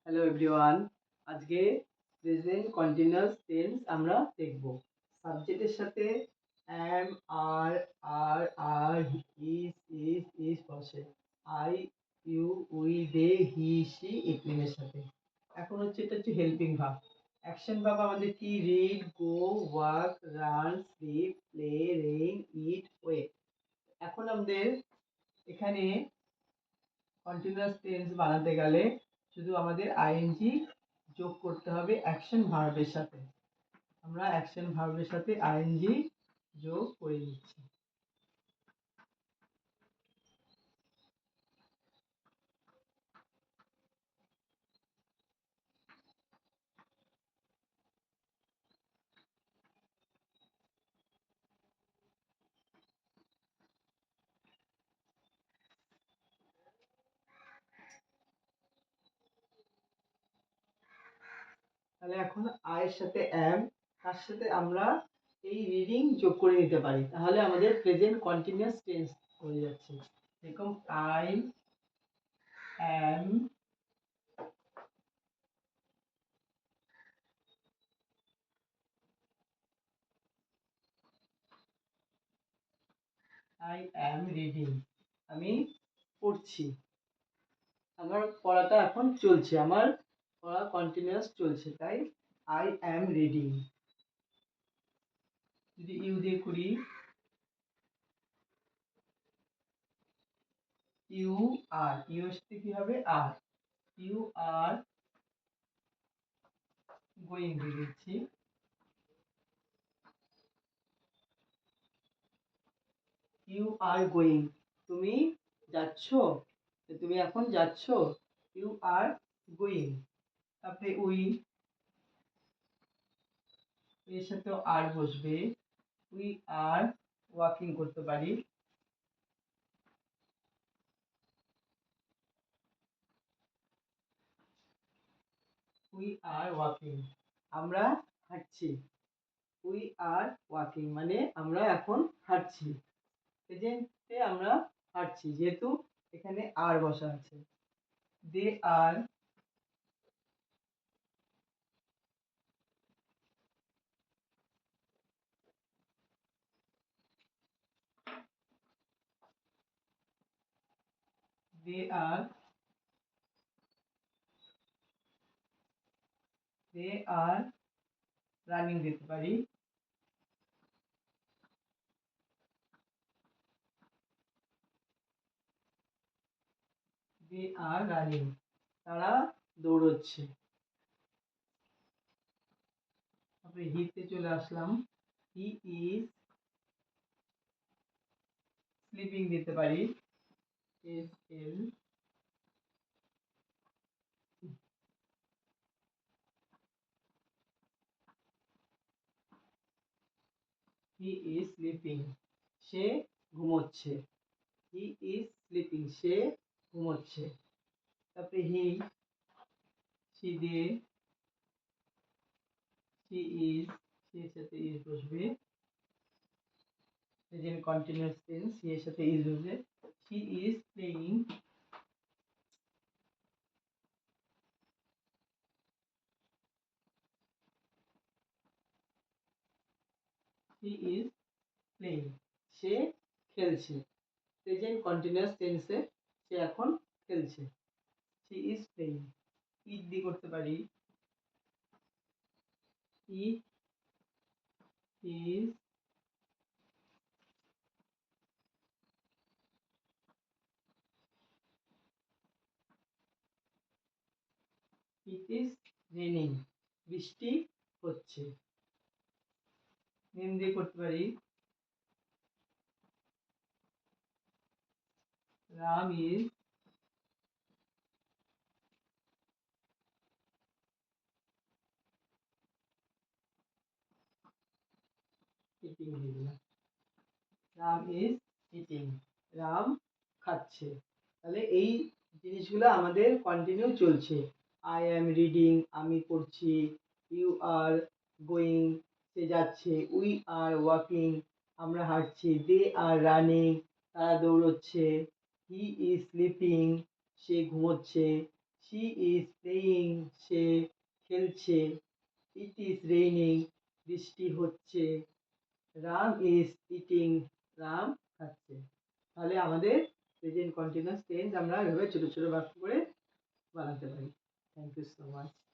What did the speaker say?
Hello everyone. আজকে present continuous tense আমরা দেখব। সাবজেক্টের সাথে অ্যাম, আর, আর, ইজ বসে। I, you, we, they, he, she এর সাথে। এখন এটা হচ্ছে হেল্পিং ভার্ব। অ্যাকশন ভার্ব আমাদের কি? Read, go, walk, run, sleep, play, rain, eat, wait. এখন আমাদের এখানে কন্টিনিউয়াস টেন্স বানাতে গেলে শুধু আমাদের আইএনজি যোগ করতে হবে অ্যাকশন ভার্বের সাথে। আমরা অ্যাকশন ভার্বের সাথে আইএনজি যোগ করে নিচ্ছি। তাহলে এখন আয়ের সাথে অ্যাম, তার সাথে আমরা এই রিডিং যোগ করে নিতে পারি, তাহলে আমাদের প্রেজেন্ট কন্টিনিউয়াস টেন্স হয়ে যাচ্ছে। এরকম আই অ্যাম রিডিং, আমি পড়ছি। আমার পড়াটা এখন চলছে, আমার পড়া কন্টিনিউয়াস চলছে, তাই আই অ্যাম রিডিং। যদি ইউ দিয়ে করি, ইউ আর, ইউ এর সাথে কি হবে? আর। ইউ আর গোয়িং দিয়ে দিচ্ছি। ইউ আর গোয়িং, তুমি যাচ্ছ, তুমি এখন যাচ্ছ। You are going. তারপরে উই, এর সাথে আর বসবে। উই আর ওয়াকিং করতে পারি। উই আর ওয়াকিং, আমরা হাঁটছি। উই আর ওয়াকিং মানে আমরা এখন হাঁটছি। প্রেজেন্টে আমরা হাঁটছি, যেহেতু এখানে আর বসা আছে। দে আর দে আর দে আর রানিং দিতে পারি। দে আর রানিং, তারা দৌড়চ্ছে। তারপরে হিতে চলে আসলাম। হি ইজ স্লিপিং দিতে পারি। এস এল হি ইজ স্লিপিং, সে ঘুমোচ্ছে। হি ইজ স্লিপিং, সে ঘুমোচ্ছে। তারপরে হি, সি দিয়ে সি ইজ, সি এর সাথে ইজ বসবে। প্রেজেন্ট কন্টিনিউয়াস টেন্স, সি এর সাথে ইজ বসবে। She is playing, he is playing, সে খেলছে। প্রেজেন্ট কন্টিনিউয়াস টেন্সে সে এখন খেলছে। C is playing. ইট দিয়ে করতে পারি। It is it is raining, বৃষ্টি হচ্ছে। নেম দিয়ে করতে পারি। রাম ইজ ইটিং দিয়ে দিলাম। রাম ইজ ইটিং, রাম খাচ্ছে। তাহলে এই জিনিসগুলো আমাদের কন্টিনিউ চলছে। আই অ্যাম রিডিং, আমি পড়ছি। ইউ আর গোয়িং, সে যাচ্ছে। উই আর ওয়াকিং, আমরা হাঁটছি। দে আর রানিং, তারা দৌড়চ্ছে। হি ইজ স্লিপিং, সে ঘুমোচ্ছে। শি ইজ প্লেয়িং, সে খেলছে। ইট ইজ রেইনিং, বৃষ্টি হচ্ছে। রাম ইজ ইটিং, রাম খাচ্ছে। তাহলে আমাদের প্রেজেন্ট কন্টিনিউয়াস টেন্স আমরা এভাবে ছোট ছোট বাক্য করে বানাতে পারি। Thank you so much.